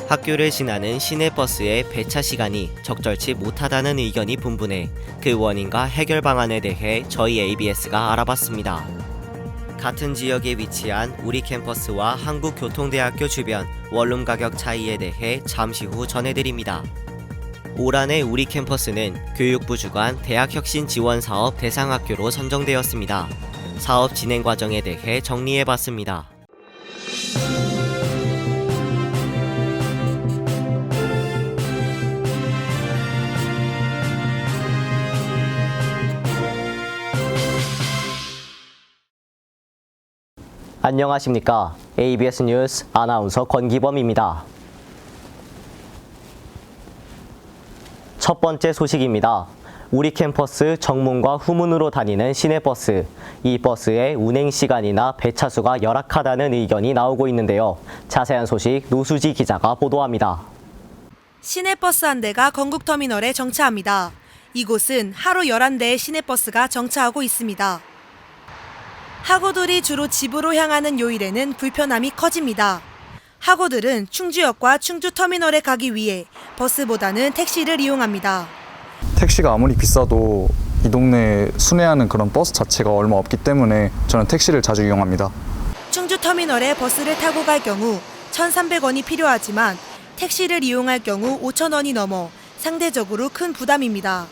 학교를 지나는 시내버스의 배차 시간이 적절치 못하다는 의견이 분분해 그 원인과 해결 방안에 대해 저희 ABS가 알아봤습니다. 같은 지역에 위치한 우리 캠퍼스와 한국교통대학교 주변 원룸 가격 차이에 대해 잠시 후 전해드립니다. 올 한해 우리 캠퍼스는 교육부 주관 대학혁신지원사업 대상학교로 선정되었습니다. 사업 진행 과정에 대해 정리해봤습니다. 안녕하십니까. ABS 뉴스 아나운서 권기범입니다. 첫 번째 소식입니다. 우리 캠퍼스 정문과 후문으로 다니는 시내버스. 이 버스의 운행 시간이나 배차수가 열악하다는 의견이 나오고 있는데요. 자세한 소식 노수지 기자가 보도합니다. 시내버스 한 대가 건국터미널에 정차합니다. 이곳은 하루 11대의 시내버스가 정차하고 있습니다. 학우들이 주로 집으로 향하는 요일에는 불편함이 커집니다. 학우들은 충주역과 충주터미널에 가기 위해 버스보다는 택시를 이용합니다. 택시가 아무리 비싸도 이 동네에 순회하는 그런 버스 자체가 얼마 없기 때문에 저는 택시를 자주 이용합니다. 충주터미널에 버스를 타고 갈 경우 1,300원이 필요하지만 택시를 이용할 경우 5,000원이 넘어 상대적으로 큰 부담입니다.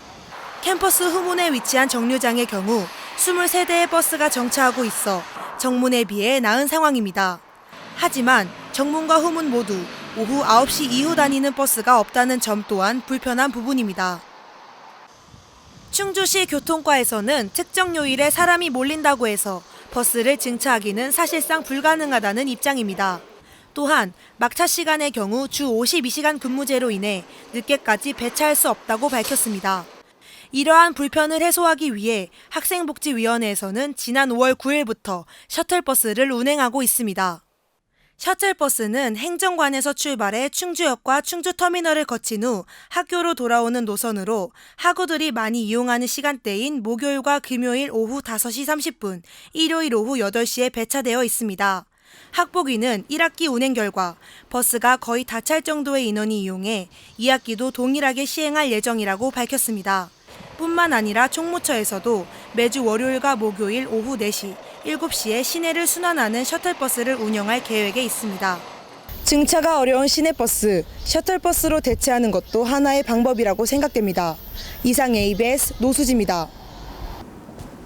캠퍼스 후문에 위치한 정류장의 경우 23대의 버스가 정차하고 있어 정문에 비해 나은 상황입니다. 하지만 정문과 후문 모두 오후 9시 이후 다니는 버스가 없다는 점 또한 불편한 부분입니다. 충주시 교통과에서는 특정 요일에 사람이 몰린다고 해서 버스를 증차하기는 사실상 불가능하다는 입장입니다. 또한 막차 시간의 경우 주 52시간 근무제로 인해 늦게까지 배차할 수 없다고 밝혔습니다. 이러한 불편을 해소하기 위해 학생복지위원회에서는 지난 5월 9일부터 셔틀버스를 운행하고 있습니다. 셔틀버스는 행정관에서 출발해 충주역과 충주터미널을 거친 후 학교로 돌아오는 노선으로 학우들이 많이 이용하는 시간대인 목요일과 금요일 오후 5시 30분, 일요일 오후 8시에 배차되어 있습니다. 학복위는 1학기 운행 결과 버스가 거의 다 찰 정도의 인원이 이용해 2학기도 동일하게 시행할 예정이라고 밝혔습니다. 뿐만 아니라 총무처에서도 매주 월요일과 목요일 오후 4시, 7시에 시내를 순환하는 셔틀버스를 운영할 계획에 있습니다. 증차가 어려운 시내버스, 셔틀버스로 대체하는 것도 하나의 방법이라고 생각됩니다. 이상 ABS 노수지입니다.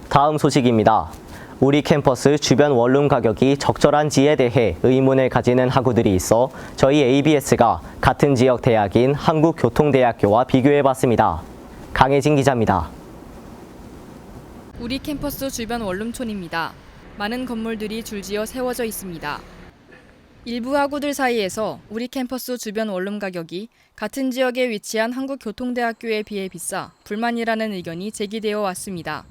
다음 소식입니다. 우리 캠퍼스 주변 원룸 가격이 적절한지에 대해 의문을 가지는 학우들이 있어 저희 ABS가 같은 지역 대학인 한국교통대학교와 비교해봤습니다. 강혜진 기자입니다. 우리 캠퍼스 주변 원룸촌입니다. 많은 건물들이 줄지어 세워져 있습니다. 일부 학우들 사이에서 우리 캠퍼스 주변 원룸 가격이 같은 지역에 위치한 한국교통대학교에 비해 비싸 불만이라는 의견이 제기되어 왔습니다.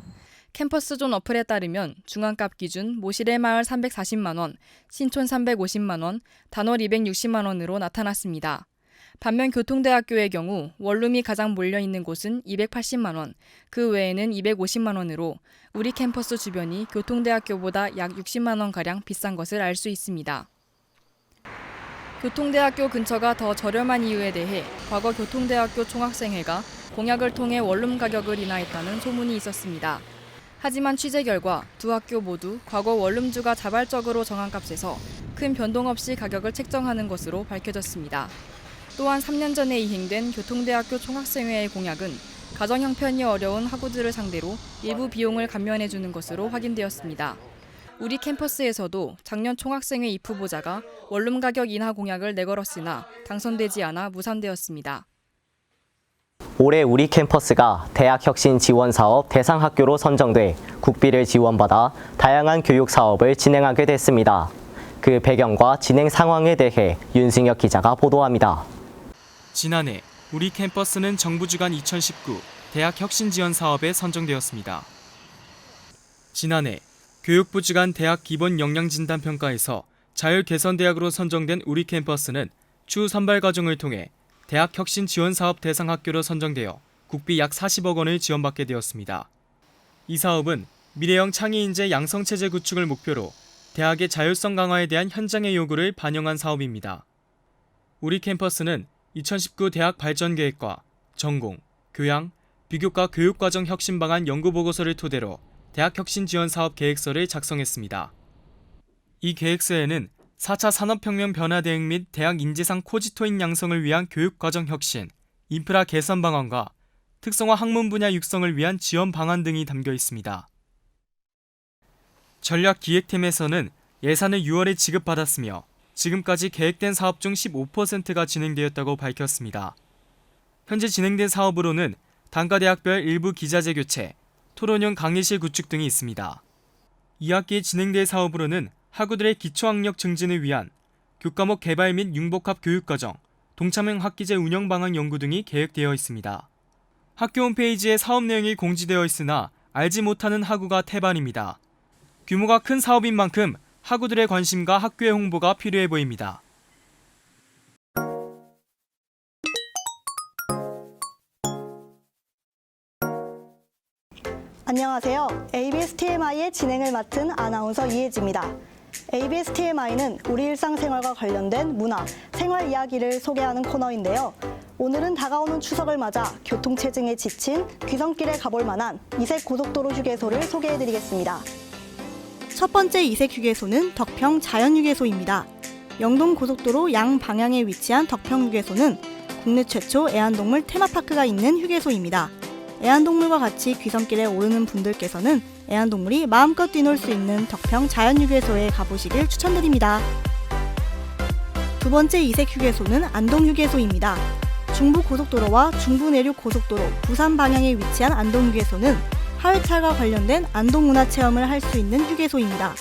캠퍼스존 어플에 따르면 중앙값 기준 모실의 마을 340만 원, 신촌 350만 원, 단월 260만 원으로 나타났습니다. 반면 교통대학교의 경우 원룸이 가장 몰려있는 곳은 280만 원, 그 외에는 250만 원으로 우리 캠퍼스 주변이 교통대학교보다 약 60만 원가량 비싼 것을 알 수 있습니다. 교통대학교 근처가 더 저렴한 이유에 대해 과거 교통대학교 총학생회가 공약을 통해 원룸 가격을 인하했다는 소문이 있었습니다. 하지만 취재 결과 두 학교 모두 과거 원룸주가 자발적으로 정한 값에서 큰 변동 없이 가격을 책정하는 것으로 밝혀졌습니다. 또한 3년 전에 이행된 교통대학교 총학생회의 공약은 가정 형편이 어려운 학우들을 상대로 일부 비용을 감면해주는 것으로 확인되었습니다. 우리 캠퍼스에서도 작년 총학생회 입 후보자가 원룸 가격 인하 공약을 내걸었으나 당선되지 않아 무산되었습니다. 올해 우리 캠퍼스가 대학혁신지원사업 대상학교로 선정돼 국비를 지원받아 다양한 교육 사업을 진행하게 됐습니다. 그 배경과 진행 상황에 대해 윤승혁 기자가 보도합니다. 지난해 우리 캠퍼스는 정부 주관 2019 대학 혁신 지원 사업에 선정되었습니다. 지난해 교육부 주관 대학 기본 역량 진단 평가에서 자율 개선 대학으로 선정된 우리 캠퍼스는 추후 선발 과정을 통해 대학 혁신 지원 사업 대상 학교로 선정되어 국비 약 40억 원을 지원받게 되었습니다. 이 사업은 미래형 창의 인재 양성 체제 구축을 목표로 대학의 자율성 강화에 대한 현장의 요구를 반영한 사업입니다. 우리 캠퍼스는 2019 대학 발전 계획과 전공, 교양, 비교과 교육과정 혁신 방안 연구 보고서를 토대로 대학 혁신 지원 사업 계획서를 작성했습니다. 이 계획서에는 4차 산업혁명 변화 대응 및 대학 인재상 코지토인 양성을 위한 교육과정 혁신, 인프라 개선 방안과 특성화 학문 분야 육성을 위한 지원 방안 등이 담겨 있습니다. 전략기획팀에서는 예산을 6월에 지급받았으며 지금까지 계획된 사업 중 15%가 진행되었다고 밝혔습니다. 현재 진행된 사업으로는 단과대학별 일부 기자재 교체, 토론형 강의실 구축 등이 있습니다. 2학기에 진행될 사업으로는 학우들의 기초학력 증진을 위한 교과목 개발 및 융복합 교육과정, 동참형 학기제 운영 방안 연구 등이 계획되어 있습니다. 학교 홈페이지에 사업 내용이 공지되어 있으나 알지 못하는 학우가 태반입니다. 규모가 큰 사업인 만큼 학우들의 관심과 학교의 홍보가 필요해 보입니다. 안녕하세요. ABS TMI의 진행을 맡은 아나운서 이혜지입니다. ABS TMI는 우리 일상생활과 관련된 문화, 생활 이야기를 소개하는 코너인데요. 오늘은 다가오는 추석을 맞아 교통체증에 지친 귀성길에 가볼 만한 이색 고속도로 휴게소를 소개해드리겠습니다. 첫 번째 이색 휴게소는 덕평 자연휴게소입니다. 영동 고속도로 양 방향에 위치한 덕평 휴게소는 국내 최초 애완동물 테마파크가 있는 휴게소입니다. 애완동물과 같이 귀성길에 오르는 분들께서는 애완동물이 마음껏 뛰놀 수 있는 덕평 자연휴게소에 가보시길 추천드립니다. 두 번째 이색 휴게소는 안동휴게소입니다. 중부고속도로와 중부내륙고속도로 부산 방향에 위치한 안동휴게소는 하회탈과 관련된 안동문화체험을 할 수 있는 휴게소입니다.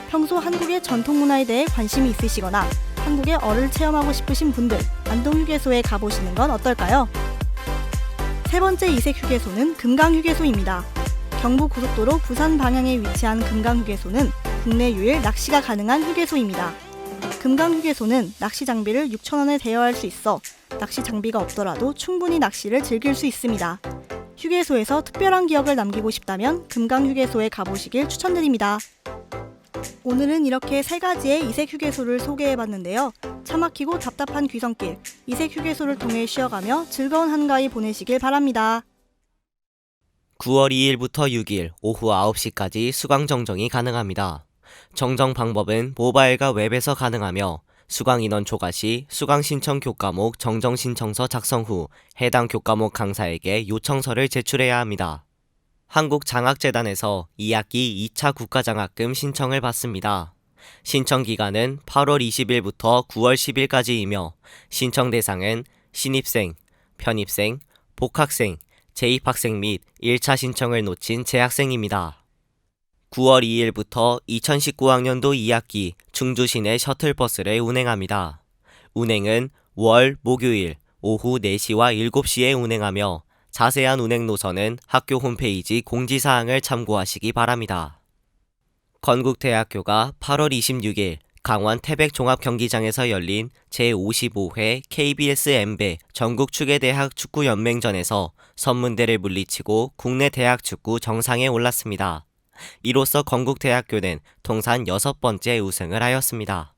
평소 한국의 전통문화에 대해 관심이 있으시거나 한국의 어를 체험하고 싶으신 분들, 안동휴게소에 가보시는 건 어떨까요? 세 번째 이색 휴게소는 금강휴게소입니다. 경부고속도로 부산 방향에 위치한 금강휴게소는 국내 유일 낚시가 가능한 휴게소입니다. 금강휴게소는 낚시 장비를 6,000원에 대여할 수 있어 낚시 장비가 없더라도 충분히 낚시를 즐길 수 있습니다. 휴게소에서 특별한 기억을 남기고 싶다면 금강휴게소에 가보시길 추천드립니다. 오늘은 이렇게 세 가지의 이색 휴게소를 소개해봤는데요. 차 막히고 답답한 귀성길, 이색 휴게소를 통해 쉬어가며 즐거운 한가위 보내시길 바랍니다. 9월 2일부터 6일 오후 9시까지 수강 정정이 가능합니다. 정정 방법은 모바일과 웹에서 가능하며 수강 인원 초과 시 수강 신청 교과목 정정 신청서 작성 후 해당 교과목 강사에게 요청서를 제출해야 합니다. 한국장학재단에서 2학기 2차 국가장학금 신청을 받습니다. 신청 기간은 8월 20일부터 9월 10일까지이며 신청 대상은 신입생, 편입생, 복학생, 재입학생 및 1차 신청을 놓친 재학생입니다. 9월 2일부터 2019학년도 2학기 충주시내 셔틀버스를 운행합니다. 운행은 월, 목요일 오후 4시와 7시에 운행하며 자세한 운행 노선은 학교 홈페이지 공지사항을 참고하시기 바랍니다. 건국대학교가 8월 26일 강원 태백종합경기장에서 열린 제55회 KBS 엠베 전국축예대학 축구연맹전에서 선문대를 물리치고 국내 대학 축구 정상에 올랐습니다. 이로써 건국대학교는 통산 6번째 우승을 하였습니다.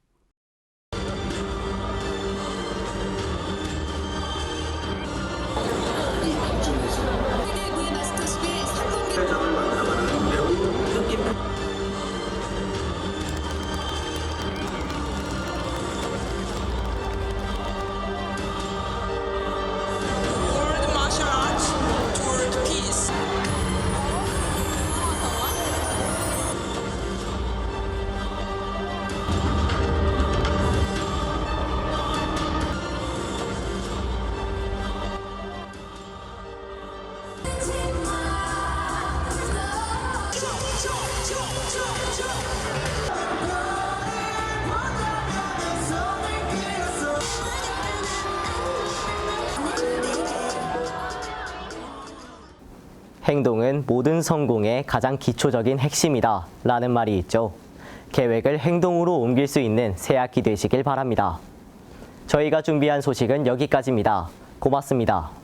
행동은 모든 성공의 가장 기초적인 핵심이다 라는 말이 있죠. 계획을 행동으로 옮길 수 있는 새학기 되시길 바랍니다. 저희가 준비한 소식은 여기까지입니다. 고맙습니다.